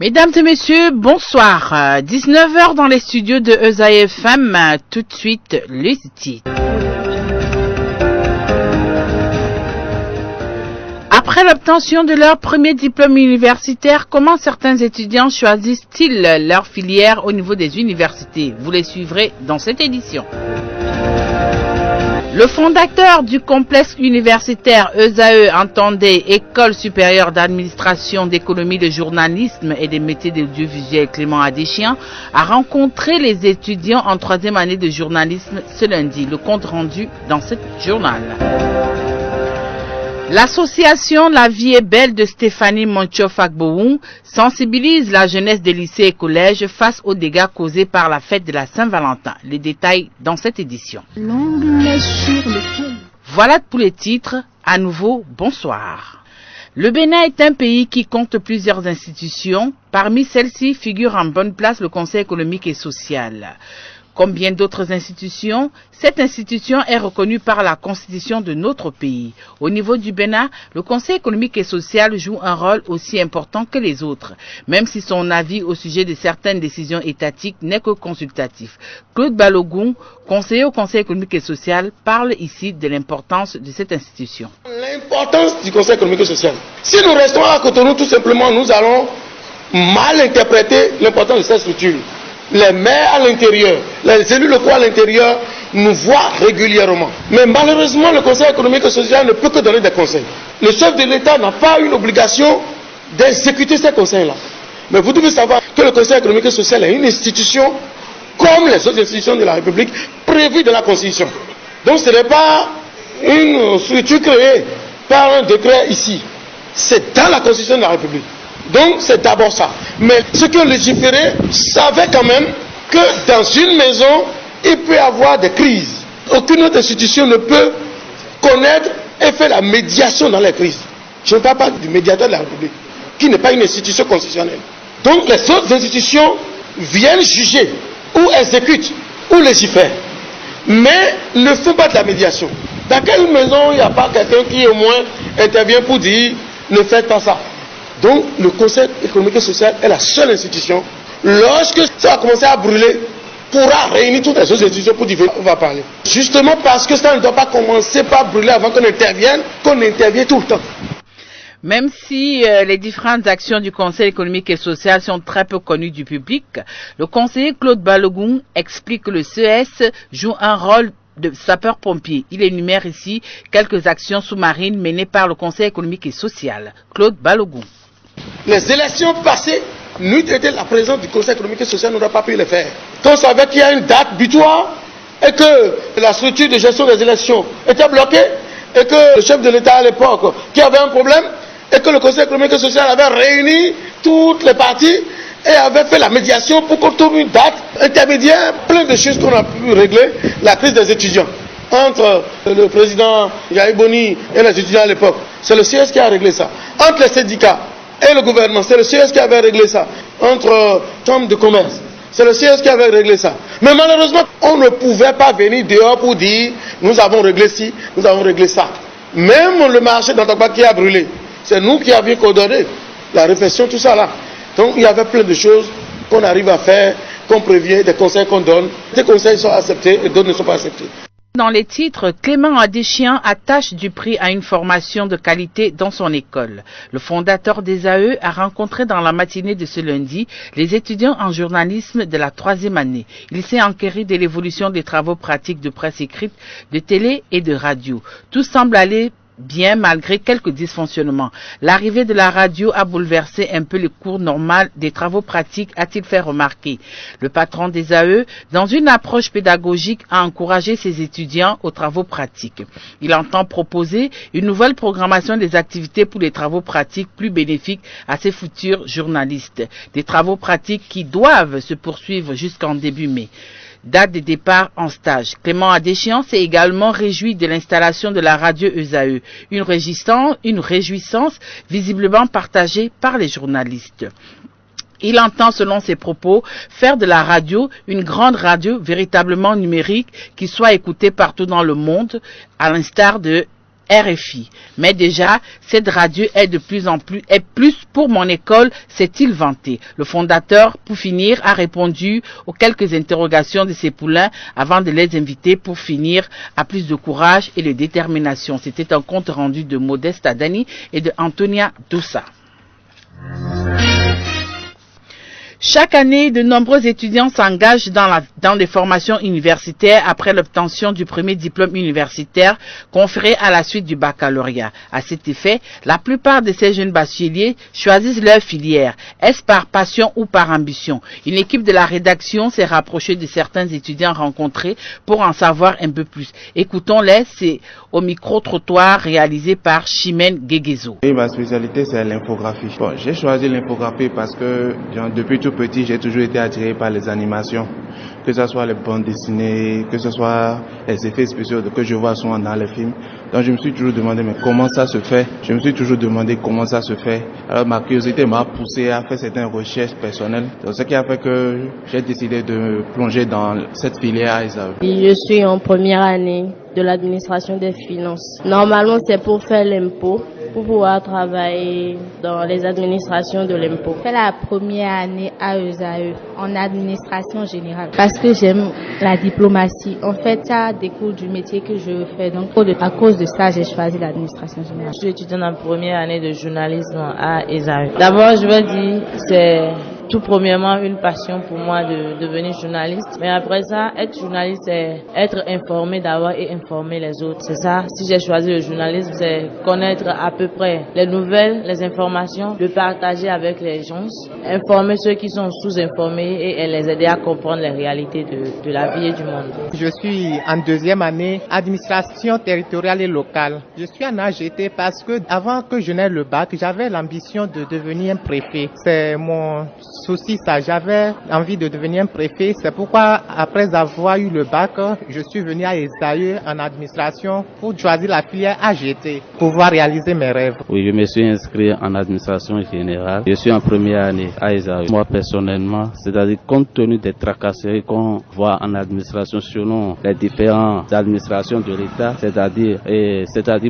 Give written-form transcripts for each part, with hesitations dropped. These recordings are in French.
Mesdames et messieurs, bonsoir. 19h dans les studios de ESAI FM. Tout de suite, les titres. Après l'obtention de leur premier diplôme universitaire, comment certains étudiants choisissent-ils leur filière au niveau des universités? Vous les suivrez dans cette édition. Le fondateur du complexe universitaire ESAE, entendez École supérieure d'administration, d'économie, de journalisme et des métiers de l'audiovisuel, Clément Adéchian, a rencontré les étudiants en troisième année de journalisme ce lundi. Le compte rendu dans ce journal. L'association La Vie est Belle de Stéphanie Monchof-Agboum sensibilise la jeunesse des lycées et collèges face aux dégâts causés par la fête de la Saint-Valentin. Les détails dans cette édition. Voilà pour les titres. À nouveau, bonsoir. Le Bénin est un pays qui compte plusieurs institutions. Parmi celles-ci figure en bonne place le Conseil économique et social. Comme bien d'autres institutions, cette institution est reconnue par la Constitution de notre pays. Au niveau du Bénin, le Conseil économique et social joue un rôle aussi important que les autres, même si son avis au sujet de certaines décisions étatiques n'est que consultatif. Claude Balogun, conseiller au Conseil économique et social, parle ici de l'importance de cette institution. L'importance du Conseil économique et social. Si nous restons à Cotonou, tout simplement, nous allons mal interpréter l'importance de cette structure. Les maires à l'intérieur, les élus locaux à l'intérieur nous voient régulièrement. Mais malheureusement, le Conseil économique et social ne peut que donner des conseils. Le chef de l'État n'a pas une obligation d'exécuter ces conseils-là. Mais vous devez savoir que le Conseil économique et social est une institution comme les autres institutions de la République prévues dans la Constitution. Donc ce n'est pas une structure créée par un décret ici. C'est dans la Constitution de la République. Donc c'est d'abord ça. Mais ceux qui ont légiféré savaient quand même que dans une maison, il peut y avoir des crises. Aucune autre institution ne peut connaître et faire la médiation dans les crises. Je ne parle pas du médiateur de la République, qui n'est pas une institution constitutionnelle. Donc les autres institutions viennent juger, ou exécutent, ou légifèrent, mais ne font pas de la médiation. Dans quelle maison il n'y a pas quelqu'un qui au moins intervient pour dire ne faites pas ça? Donc, le Conseil économique et social est la seule institution, lorsque ça va commencer à brûler, pourra réunir toutes les autres institutions pour dire on va parler. Justement parce que ça ne doit pas commencer par brûler avant qu'on intervienne tout le temps. Même si les différentes actions du Conseil économique et social sont très peu connues du public, le conseiller Claude Balogun explique que le CES joue un rôle de sapeur-pompier. Il énumère ici quelques actions sous-marines menées par le Conseil économique et social. Claude Balogun. Les élections passées, nous étions la présence du Conseil économique et social n'aurait pas pu le faire. Quand on savait qu'il y a une date butoir et que la structure de gestion des élections était bloquée et que le chef de l'État à l'époque qui avait un problème et que le Conseil économique et social avait réuni toutes les parties et avait fait la médiation pour qu'on trouve une date intermédiaire, plein de choses qu'on a pu régler, la crise des étudiants. Entre le président Yahi Boni et les étudiants à l'époque, c'est le CS qui a réglé ça. Entre les syndicats et le gouvernement, c'est le CS qui avait réglé ça. Entre chambres de commerce, c'est le CS qui avait réglé ça. Mais malheureusement, on ne pouvait pas venir dehors pour dire nous avons réglé ci, nous avons réglé ça. Même le marché d'Antokba qui a brûlé, c'est nous qui avions coordonné la réflexion, tout ça là. Donc il y avait plein de choses qu'on arrive à faire, qu'on prévient, des conseils qu'on donne. Des conseils sont acceptés et d'autres ne sont pas acceptés. Dans les titres, Clément Adéchian attache du prix à une formation de qualité dans son école. Le fondateur des AE a rencontré dans la matinée de ce lundi les étudiants en journalisme de la troisième année. Il s'est enquéri de l'évolution des travaux pratiques de presse écrite, de télé et de radio. Tout semble aller bien malgré quelques dysfonctionnements. L'arrivée de la radio a bouleversé un peu le cours normal des travaux pratiques, a-t-il fait remarquer. Le patron des AE, dans une approche pédagogique, a encouragé ses étudiants aux travaux pratiques. Il entend proposer une nouvelle programmation des activités pour les travaux pratiques plus bénéfiques à ses futurs journalistes. Des travaux pratiques qui doivent se poursuivre jusqu'en début mai. Date de départ en stage. Clément Adéchian s'est également réjoui de l'installation de la radio ESAE, une réjouissance visiblement partagée par les journalistes. Il entend, selon ses propos, faire de la radio une grande radio véritablement numérique qui soit écoutée partout dans le monde, à l'instar de RFI. Mais déjà, cette radio est de plus en plus, est plus pour mon école, s'est-il vanté. Le fondateur, pour finir, a répondu aux quelques interrogations de ses poulains avant de les inviter pour finir à plus de courage et de détermination. C'était un compte rendu de Modeste Adani et de Antonia Doussa. Chaque année, de nombreux étudiants s'engagent dans les formations universitaires après l'obtention du premier diplôme universitaire conféré à la suite du baccalauréat. À cet effet, la plupart de ces jeunes bacheliers choisissent leur filière. Est-ce par passion ou par ambition? Une équipe de la rédaction s'est rapprochée de certains étudiants rencontrés pour en savoir un peu plus. Écoutons-les, c'est au micro-trottoir réalisé par Chimène Guéguézo. Ma spécialité, c'est l'infographie. Bon, j'ai choisi l'infographie parce que depuis tout petit, j'ai toujours été attiré par les animations, que ce soit les bandes dessinées, que ce soit les effets spéciaux que je vois souvent dans les films. Donc je me suis toujours demandé mais comment ça se fait. Alors ma curiosité m'a poussé à faire certaines recherches personnelles. C'est ce qui a fait que j'ai décidé de plonger dans cette filière à ESAE. Je suis en première année de l'administration des finances. Normalement, c'est pour faire l'impôt, pour pouvoir travailler dans les administrations de l'impôt. Je fais la première année à ESAE en administration générale parce que j'aime la diplomatie. En fait, ça découle du métier que je fais. Donc, à cause de ça, j'ai choisi l'administration générale. Je suis étudiante en première année de journalisme à ESAE. D'abord, je veux dire, c'est tout premièrement une passion pour moi de devenir journaliste. Mais après ça, être journaliste, c'est être informé d'abord et informer les autres. C'est ça. Si j'ai choisi le journalisme, c'est connaître à peu près les nouvelles, les informations, le partager avec les gens, informer ceux qui sont sous-informés et les aider à comprendre les réalités de la vie et du monde. Je suis en deuxième année administration territoriale et locale. Je suis en AGT parce que avant que je n'aie le bac, j'avais l'ambition de devenir un préfet. C'est mon souci ça, j'avais envie de devenir un préfet. C'est pourquoi après avoir eu le bac, je suis venu à ESAE en administration pour choisir la filière AGT, pour pouvoir réaliser mes rêves. Oui, je me suis inscrit en administration générale. Je suis en première année à ESAE. Moi personnellement, c'est-à-dire compte tenu des tracasseries qu'on voit en administration selon les différentes administrations de l'État, c'est-à-dire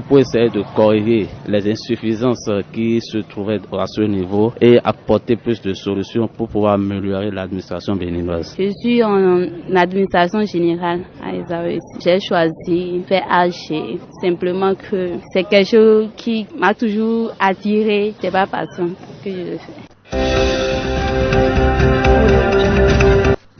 pour essayer de corriger les insuffisances qui se trouvaient à ce niveau et apporter plus de solutions pour pouvoir améliorer l'administration béninoise. Je suis en administration générale à ESAE. J'ai choisi faire AG, simplement que c'est quelque chose qui m'a toujours attiré. C'est pas passion que je le fais.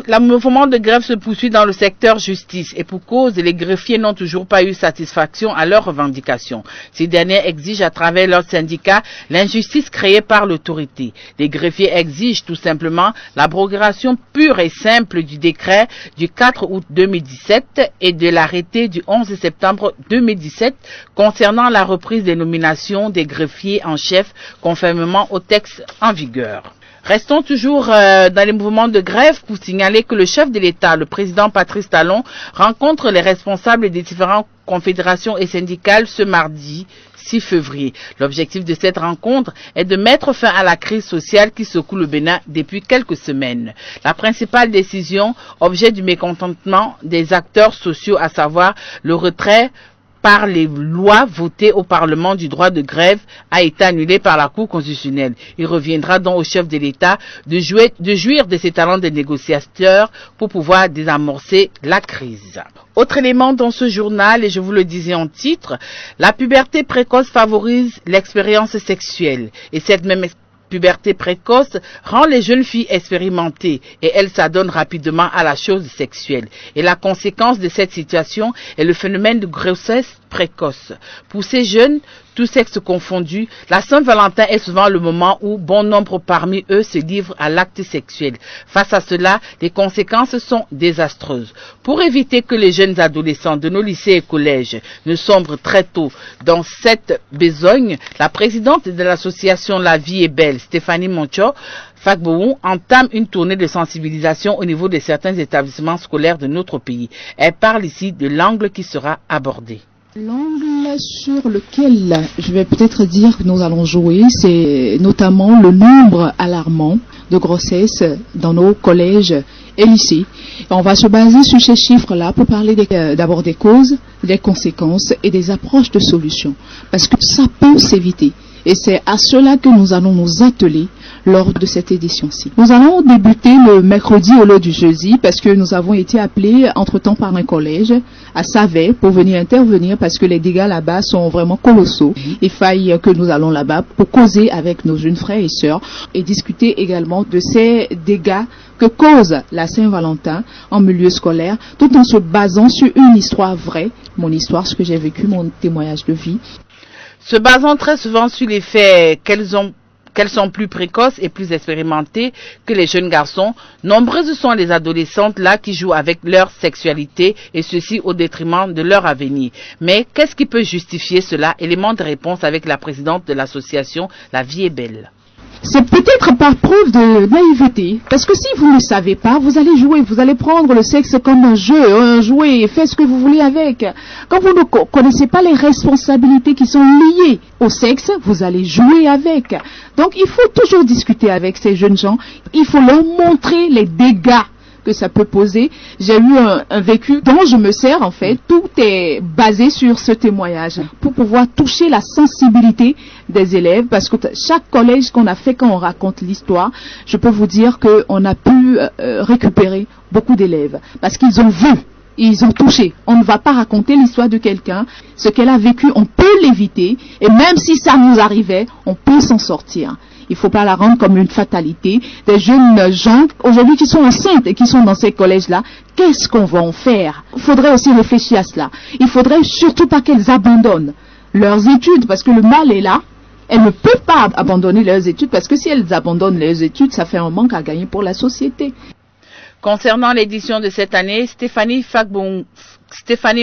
Le mouvement de grève se poursuit dans le secteur justice et pour cause, les greffiers n'ont toujours pas eu satisfaction à leurs revendications. Ces derniers exigent à travers leur syndicat l'injustice créée par l'autorité. Les greffiers exigent tout simplement l'abrogation pure et simple du décret du 4 août 2017 et de l'arrêté du 11 septembre 2017 concernant la reprise des nominations des greffiers en chef conformément au texte en vigueur. Restons toujours dans les mouvements de grève pour signaler que le chef de l'État, le président Patrice Talon, rencontre les responsables des différentes confédérations et syndicales ce mardi 6 février. L'objectif de cette rencontre est de mettre fin à la crise sociale qui secoue le Bénin depuis quelques semaines. La principale décision, objet du mécontentement des acteurs sociaux, à savoir le retrait par les lois votées au Parlement du droit de grève, a été annulé par la Cour constitutionnelle. Il reviendra donc au chef de l'État de jouir de ses talents de négociateur pour pouvoir désamorcer la crise. Autre élément dans ce journal, et je vous le disais en titre, la puberté précoce favorise l'expérience sexuelle. Et cette même puberté précoce rend les jeunes filles expérimentées et elles s'adonnent rapidement à la chose sexuelle. Et la conséquence de cette situation est le phénomène de grossesse précoce. Pour ces jeunes, tous sexes confondus, la Saint-Valentin est souvent le moment où bon nombre parmi eux se livrent à l'acte sexuel. Face à cela, les conséquences sont désastreuses. Pour éviter que les jeunes adolescents de nos lycées et collèges ne sombrent très tôt dans cette besogne, la présidente de l'association La Vie est Belle, Stéphanie Moncho Fagbou, entame une tournée de sensibilisation au niveau de certains établissements scolaires de notre pays. Elle parle ici de l'angle qui sera abordé. L'angle sur lequel je vais peut-être dire que nous allons jouer, c'est notamment le nombre alarmant de grossesses dans nos collèges et lycées. On va se baser sur ces chiffres-là pour parler d'abord des causes, des conséquences et des approches de solutions. Parce que ça peut s'éviter. Et c'est à cela que nous allons nous atteler lors de cette édition-ci. Nous allons débuter le mercredi au lieu du jeudi parce que nous avons été appelés entre-temps par un collège à Savet pour venir intervenir parce que les dégâts là-bas sont vraiment colossaux. Il faille que nous allons là-bas pour causer avec nos jeunes frères et sœurs et discuter également de ces dégâts que cause la Saint-Valentin en milieu scolaire, tout en se basant sur une histoire vraie, mon histoire, ce que j'ai vécu, mon témoignage de vie. Se basant très souvent sur les faits qu'elles sont plus précoces et plus expérimentées que les jeunes garçons, nombreuses sont les adolescentes là qui jouent avec leur sexualité et ceci au détriment de leur avenir. Mais qu'est-ce qui peut justifier cela? Élément de réponse avec la présidente de l'association La Vie est Belle. C'est peut-être par preuve de naïveté, parce que si vous ne savez pas, vous allez jouer, vous allez prendre le sexe comme un jeu, un jouet, et faites ce que vous voulez avec. Quand vous ne connaissez pas les responsabilités qui sont liées au sexe, vous allez jouer avec. Donc il faut toujours discuter avec ces jeunes gens, il faut leur montrer les dégâts que ça peut poser. J'ai eu un vécu dont je me sers en fait. Tout est basé sur ce témoignage pour pouvoir toucher la sensibilité des élèves parce que chaque collège qu'on a fait quand on raconte l'histoire, je peux vous dire qu'on a pu récupérer beaucoup d'élèves parce qu'ils ont vu. Ils ont touché. On ne va pas raconter l'histoire de quelqu'un. Ce qu'elle a vécu, on peut l'éviter. Et même si ça nous arrivait, on peut s'en sortir. Il ne faut pas la rendre comme une fatalité. Des jeunes gens, aujourd'hui, qui sont enceintes et qui sont dans ces collèges-là, qu'est-ce qu'on va en faire? Il faudrait aussi réfléchir à cela. Il faudrait surtout pas qu'elles abandonnent leurs études, parce que le mal est là. Elles ne peuvent pas abandonner leurs études, parce que si elles abandonnent leurs études, ça fait un manque à gagner pour la société. Concernant l'édition de cette année, Stéphanie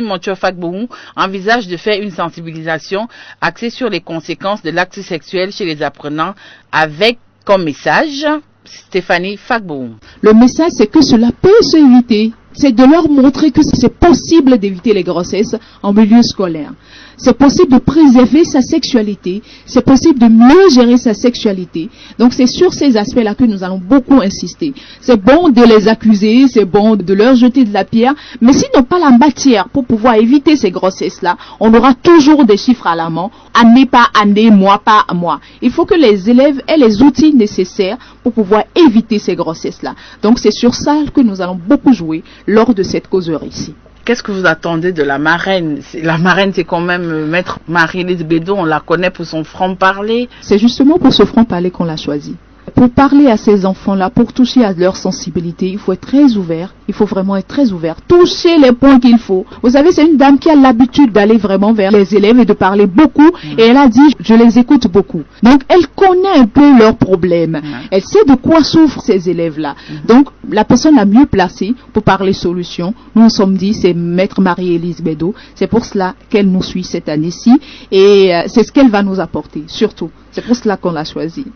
Moncho-Fagbou envisage de faire une sensibilisation axée sur les conséquences de l'acte sexuel chez les apprenants avec comme message Stéphanie Fagbou. Le message, c'est que cela peut s'éviter. C'est de leur montrer que c'est possible d'éviter les grossesses en milieu scolaire. C'est possible de préserver sa sexualité. C'est possible de mieux gérer sa sexualité. Donc c'est sur ces aspects-là que nous allons beaucoup insister. C'est bon de les accuser, c'est bon de leur jeter de la pierre, mais s'ils n'ont pas la matière pour pouvoir éviter ces grossesses-là, on aura toujours des chiffres à la main, année par année, mois par mois. Il faut que les élèves aient les outils nécessaires pour pouvoir éviter ces grossesses-là. Donc c'est sur ça que nous allons beaucoup jouer lors de cette causerie-ci. Qu'est-ce que vous attendez de la marraine? La marraine, c'est quand même Maître Marie-Lise Bédot, on la connaît pour son franc-parler. C'est justement pour ce franc-parler qu'on l'a choisi. Pour parler à ces enfants-là, pour toucher à leur sensibilité, il faut être très ouvert. Il faut vraiment être très ouvert. Toucher les points qu'il faut. Vous savez, c'est une dame qui a l'habitude d'aller vraiment vers les élèves et de parler beaucoup. Et elle a dit, je les écoute beaucoup. Donc, elle connaît un peu leurs problèmes. Elle sait de quoi souffrent ces élèves-là. Donc, la personne la mieux placée pour parler solutions, nous nous sommes dit, c'est Maître Marie-Lise Bédot. C'est pour cela qu'elle nous suit cette année-ci. Et c'est ce qu'elle va nous apporter, surtout. C'est pour cela qu'on l'a choisie.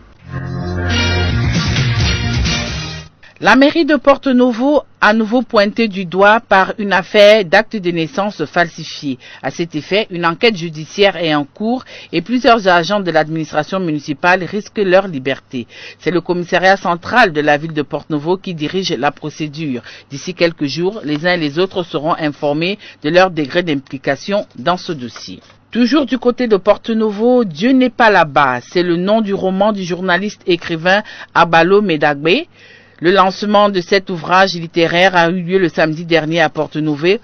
La mairie de Porto-Novo a nouveau pointé du doigt par une affaire d'actes de naissance falsifiés. À cet effet, une enquête judiciaire est en cours et plusieurs agents de l'administration municipale risquent leur liberté. C'est le commissariat central de la ville de Porto-Novo qui dirige la procédure. D'ici quelques jours, les uns et les autres seront informés de leur degré d'implication dans ce dossier. Toujours du côté de Porto-Novo, Dieu n'est pas là-bas. C'est le nom du roman du journaliste écrivain Abalo Medagbe. Le lancement de cet ouvrage littéraire a eu lieu le samedi dernier à Porto-Novo,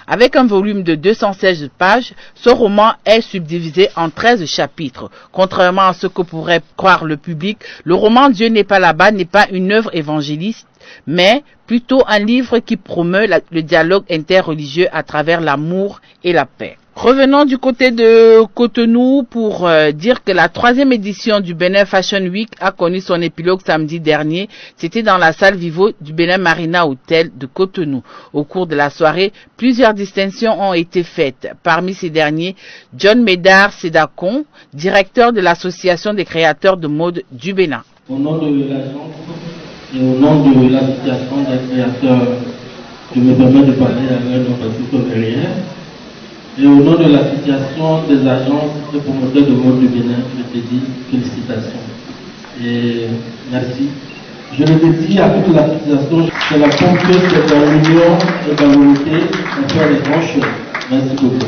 avec un volume de 216 pages. Ce roman est subdivisé en 13 chapitres. Contrairement à ce que pourrait croire le public, le roman Dieu n'est pas là-bas n'est pas une œuvre évangéliste, mais plutôt un livre qui promeut le dialogue interreligieux à travers l'amour et la paix. Revenons du côté de Cotonou pour dire que la 3e édition du Benin Fashion Week a connu son épilogue samedi dernier. C'était dans la salle Vivo du Benin Marina Hotel de Cotonou. Au cours de la soirée, plusieurs distinctions ont été faites. Parmi ces derniers, John Médard Sédacon, directeur de l'association des créateurs de mode du Bénin. Au nom de l'agence et au nom de l'association des créateurs, je me permets de parler avec nos petites ouvrières. Et au nom de l'association des agences et promoteurs de mode du Bénin, je te dis félicitations et merci. Je le dédie à toute l'association, c'est la confiance, c'est dans l'union et dans l'unité, on fait les grands choses. Merci beaucoup.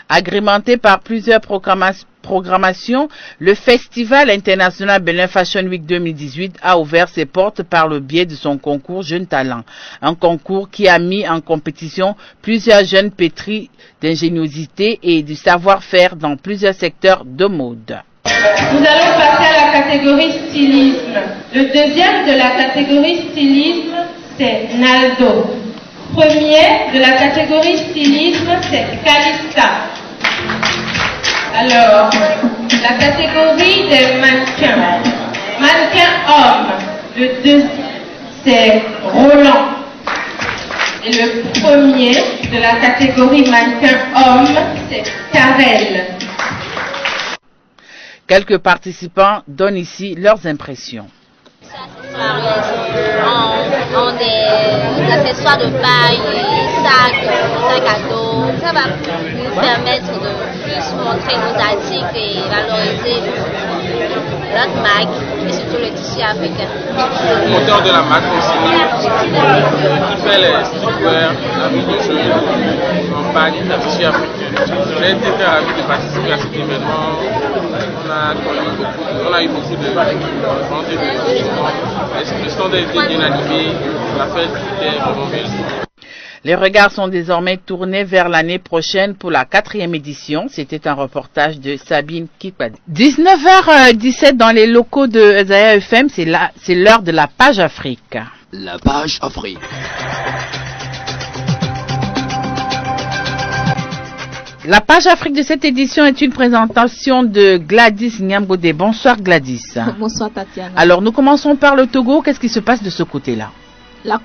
Agrémenté par plusieurs programmations, le Festival international Bénin Fashion Week 2018 a ouvert ses portes par le biais de son concours Jeunes Talents. Un concours qui a mis en compétition plusieurs jeunes pétris d'ingéniosité et du savoir-faire dans plusieurs secteurs de mode. Nous allons passer à la catégorie stylisme. Le deuxième de la catégorie stylisme, c'est Naldo. Premier de la catégorie stylisme, c'est Calista. Alors, la catégorie des mannequins. Mannequin homme. Le deuxième, c'est Roland. Et le premier de la catégorie mannequin homme, c'est Karel. Quelques participants donnent ici leurs impressions. En des accessoires de paille, sacs à dos. Ça va nous permettre de plus montrer nos articles et valoriser notre marque et surtout le tissu africain. Le moteur de la marque aussi, qui fait les streetwear, la vie de jeunes, en bague, la tissu africain. J'ai été très ravi de participer à cet événement. On a eu beaucoup de ventes et de stand était bien animé, la fête était vraiment belle. Les regards sont désormais tournés vers l'année prochaine pour la 4e édition. C'était un reportage de Sabine Kipad. 19h17 dans les locaux de Ezaya FM, c'est l'heure de la page Afrique. La page Afrique. La page Afrique de cette édition est une présentation de Gladys Nyambodé. Bonsoir Gladys. Bonsoir Tatiana. Alors nous commençons par le Togo. Qu'est-ce qui se passe de ce côté-là? La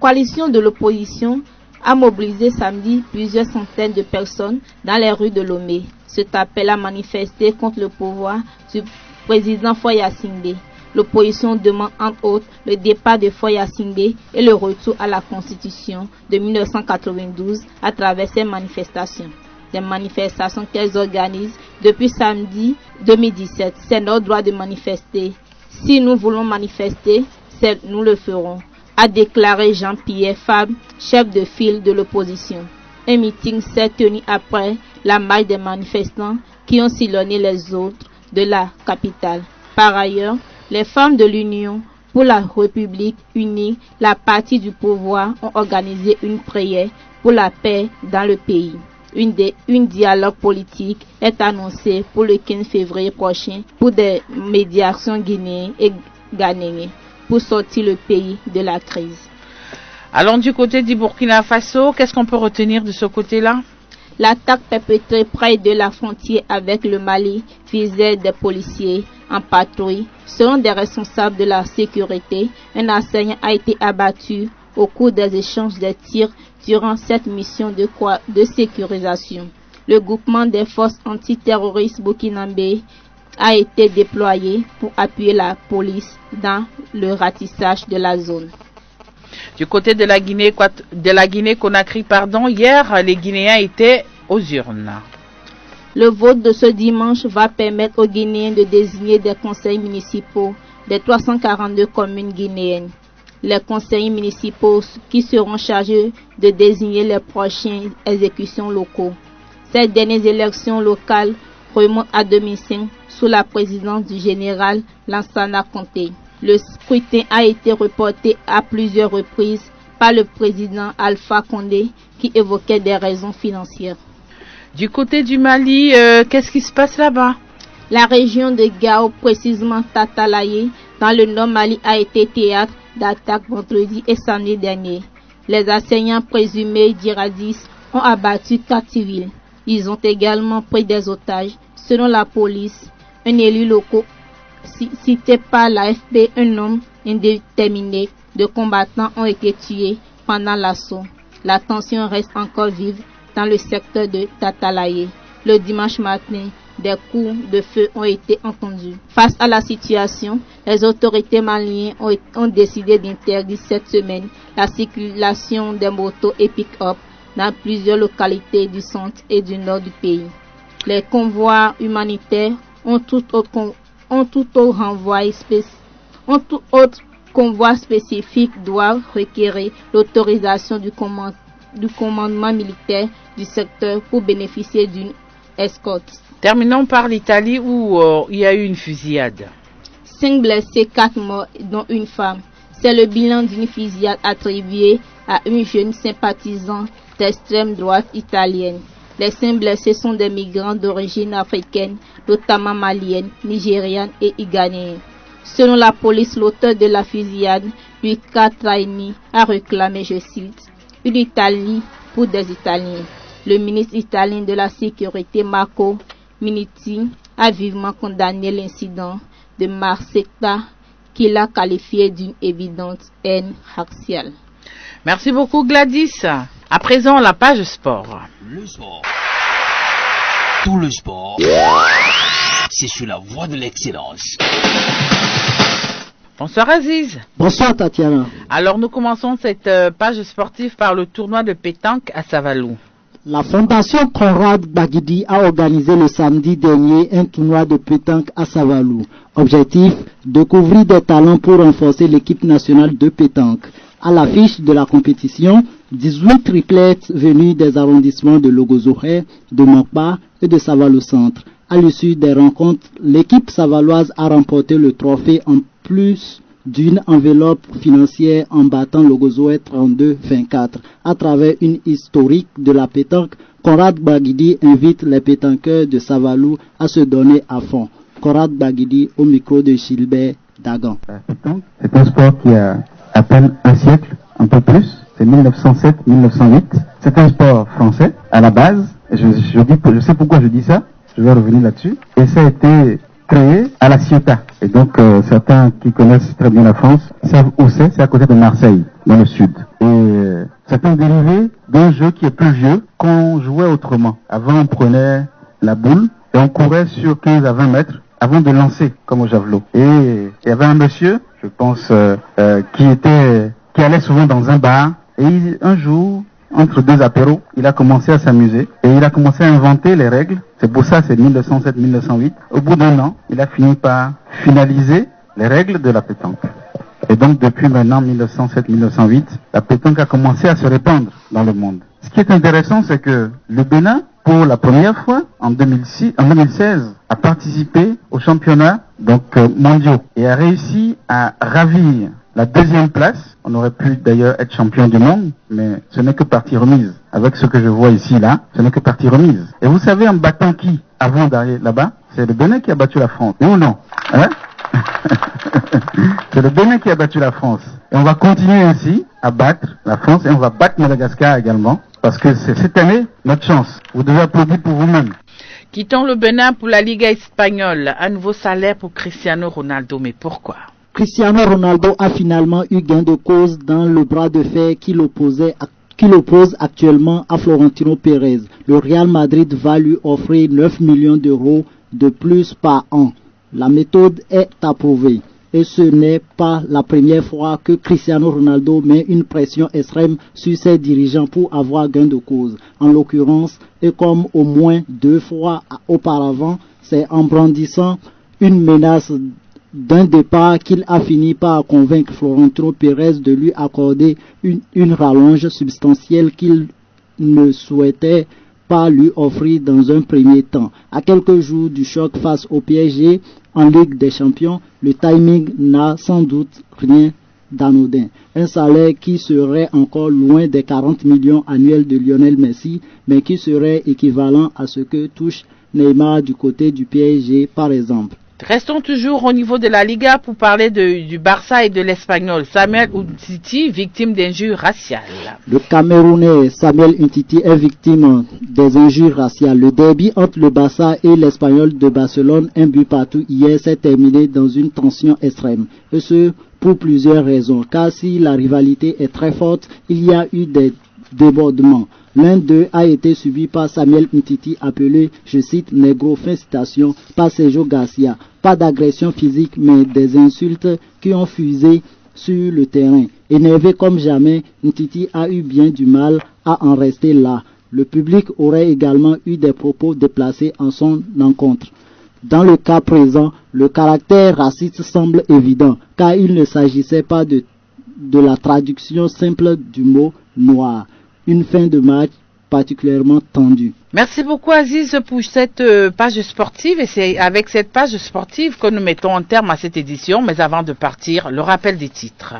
coalition de l'opposition a mobilisé samedi plusieurs centaines de personnes dans les rues de Lomé. Cet appel a manifesté contre le pouvoir du président Foya Singbe. L'opposition demande entre autres le départ de Foya Singbe et le retour à la Constitution de 1992 à travers ces manifestations. Des manifestations qu'elles organisent depuis samedi 2017. C'est notre droit de manifester. Si nous voulons manifester, nous le ferons, a déclaré Jean-Pierre Fabre, chef de file de l'opposition. Un meeting s'est tenu après la marche des manifestants qui ont sillonné les autres de la capitale. Par ailleurs, les femmes de l'Union pour la République unie, la partie du pouvoir, ont organisé une prière pour la paix dans le pays. Une dialogue politique est annoncé pour le 15 février prochain pour des médiations guinéennes et ghanéennes pour sortir le pays de la crise. Allons du côté du Burkina Faso, qu'est-ce qu'on peut retenir de ce côté-là? L'attaque perpétrée près de la frontière avec le Mali visait des policiers en patrouille. Selon des responsables de la sécurité, un assaillant a été abattu au cours des échanges de tirs durant cette mission de sécurisation. Le groupement des forces antiterroristes burkinabé a été déployé pour appuyer la police dans le ratissage de la zone. Du côté de la Guinée-Conakry, hier, les Guinéens étaient aux urnes. Le vote de ce dimanche va permettre aux Guinéens de désigner des conseils municipaux des 342 communes guinéennes. Les conseillers municipaux qui seront chargés de désigner les prochaines exécutions locaux. Ces dernières élections locales remontent à 2005 sous la présidence du général Lansana Conté. Le scrutin a été reporté à plusieurs reprises par le président Alpha Condé qui évoquait des raisons financières. Du côté du Mali, qu'est-ce qui se passe là-bas? La région de Gao, précisément Tatalaye, dans le nord Mali, a été théâtre d'attaques vendredi et samedi dernier. Les assaillants présumés djihadistes ont abattu 4 civils. Ils ont également pris des otages. Selon la police, un élu local cité par l'AFP, un homme indéterminé de combattants ont été tués pendant l'assaut. La tension reste encore vive dans le secteur de Tatalaye. Le dimanche matin, des coups de feu ont été entendus. Face à la situation, les autorités maliennes ont décidé d'interdire cette semaine la circulation des motos et pick-up dans plusieurs localités du centre et du nord du pays. Les convois humanitaires ont tout autre convoi spécifique doit requérir l'autorisation du commandement militaire du secteur pour bénéficier d'une escorte. Terminons par l'Italie où il y a eu une fusillade. 5 blessés, 4 morts, dont une femme. C'est le bilan d'une fusillade attribuée à une jeune sympathisante d'extrême droite italienne. Les 5 blessés sont des migrants d'origine africaine, notamment malienne, nigériane et ghanéenne. Selon la police, l'auteur de la fusillade, Luca Traini, a réclamé, je cite, une Italie pour des Italiens. Le ministre italien de la Sécurité, Marco Minniti, a vivement condamné l'incident de Marcetta, qu'il a qualifié d'une évidente haine raciale. Merci beaucoup Gladys. À présent, la page sport. Le sport. Tout le sport. C'est sur la voie de l'excellence. Bonsoir Aziz. Bonsoir Tatiana. Alors nous commençons cette page sportive par le tournoi de pétanque à Savalou. La fondation Conrad Baguidi a organisé le samedi dernier un tournoi de pétanque à Savalou. Objectif, découvrir des talents pour renforcer l'équipe nationale de pétanque. À l'affiche de la compétition, 18 triplettes venus des arrondissements de Logozoré, de Mokpa et de Savalou Centre. À l'issue des rencontres, l'équipe savaloise a remporté le trophée en plus d'une enveloppe financière en battant Logozoré 32-24. À travers une historique de la pétanque, Conrad Baguidi invite les pétanqueurs de Savalou à se donner à fond. Conrad Baguidi au micro de Gilbert Dagan. La pétanque, c'est un sport qui a à peine un siècle, un peu plus. C'est 1907-1908. C'est un sport français à la base. Je sais pourquoi je dis ça. Je vais revenir là-dessus. Et ça a été créé à La Ciotat. Et donc, certains qui connaissent très bien la France savent où c'est. C'est à côté de Marseille, dans le sud. Et c'est un dérivé d'un jeu qui est plus vieux, qu'on jouait autrement. Avant, on prenait la boule et on courait sur 15 à 20 mètres avant de lancer, comme au javelot. Et il y avait un monsieur, je pense, qui allait souvent dans un bar. Et un jour, entre deux apéros, il a commencé à s'amuser et il a commencé à inventer les règles. C'est pour ça, c'est 1907-1908. Au bout d'un an, il a fini par finaliser les règles de la pétanque. Et donc, depuis maintenant 1907-1908, la pétanque a commencé à se répandre dans le monde. Ce qui est intéressant, c'est que le Bénin, pour la première fois, en 2016, a participé aux championnats mondiaux et a réussi à ravir la deuxième place. On aurait pu d'ailleurs être champion du monde, mais ce n'est que partie remise. Avec ce que je vois ici, là, ce n'est que partie remise. Et vous savez en battant qui avant d'aller là-bas? C'est le Bénin qui a battu la France. Oui ou non? Hein? C'est le Bénin qui a battu la France. Et on va continuer ainsi à battre la France et on va battre Madagascar également. Parce que c'est cette année notre chance. Vous devez applaudir pour vous-même. Quittons le Bénin pour la Liga espagnole. Un nouveau salaire pour Cristiano Ronaldo. Mais pourquoi? Cristiano Ronaldo a finalement eu gain de cause dans le bras de fer qui l'oppose actuellement à Florentino Pérez. Le Real Madrid va lui offrir 9 millions d'euros de plus par an. La méthode est approuvée. Et ce n'est pas la première fois que Cristiano Ronaldo met une pression extrême sur ses dirigeants pour avoir gain de cause. En l'occurrence, et comme au moins 2 fois auparavant, c'est en brandissant une menace d'un départ qu'il a fini par convaincre Florentino Pérez de lui accorder une rallonge substantielle qu'il ne souhaitait pas lui offrir dans un premier temps. À quelques jours du choc face au PSG en Ligue des Champions, le timing n'a sans doute rien d'anodin. Un salaire qui serait encore loin des 40 millions annuels de Lionel Messi, mais qui serait équivalent à ce que touche Neymar du côté du PSG par exemple. Restons toujours au niveau de la Liga pour parler du Barça et de l'Espagnol. Samuel Umtiti, victime d'injures raciales. Le Camerounais Samuel Umtiti est victime des injures raciales. Le derby entre le Barça et l'Espagnol de Barcelone, un but partout hier, s'est terminé dans une tension extrême. Et ce, pour plusieurs raisons. Car si la rivalité est très forte, il y a eu des débordements. L'un d'eux a été subi par Samuel Umtiti, appelé, je cite, négro, fin citation, par Sergio Garcia. Pas d'agression physique, mais des insultes qui ont fusé sur le terrain. Énervé comme jamais, Ntiti a eu bien du mal à en rester là. Le public aurait également eu des propos déplacés en son encontre. Dans le cas présent, le caractère raciste semble évident, car il ne s'agissait pas de la traduction simple du mot noir. Une fin de match particulièrement tendue. Merci beaucoup Aziz pour cette page sportive, et c'est avec cette page sportive que nous mettons en terme à cette édition. Mais avant de partir, le rappel des titres.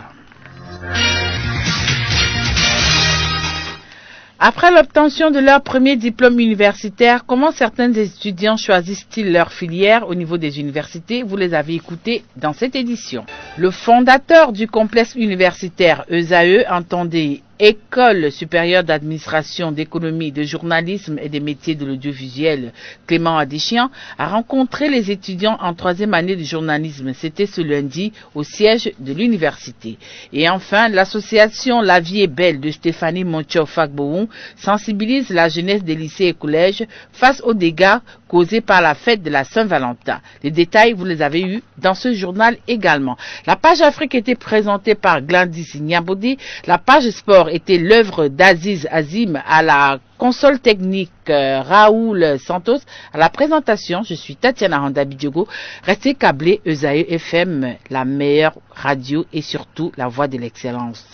Après l'obtention de leur premier diplôme universitaire, comment certains étudiants choisissent-ils leur filière au niveau des universités? Vous les avez écoutés dans cette édition. Le fondateur du complexe universitaire ESAE, entendez École supérieure d'administration, d'économie, de journalisme et des métiers de l'audiovisuel, Clément Adéchian, a rencontré les étudiants en 3e année de journalisme. C'était ce lundi au siège de l'université. Et enfin, l'association La Vie est Belle de Stéphanie Montchao-Fagbohou sensibilise la jeunesse des lycées et collèges face aux dégâts causés par la fête de la Saint-Valentin. Les détails, vous les avez eus dans ce journal également. La page Afrique était présentée par Gladys Niabodi. La page sport était l'œuvre d'Aziz Azim, à la console technique Raoul Santos, à la présentation, je suis Tatiana Handabidiogo. Restez câblés, ESAE FM, la meilleure radio et surtout la voix de l'excellence.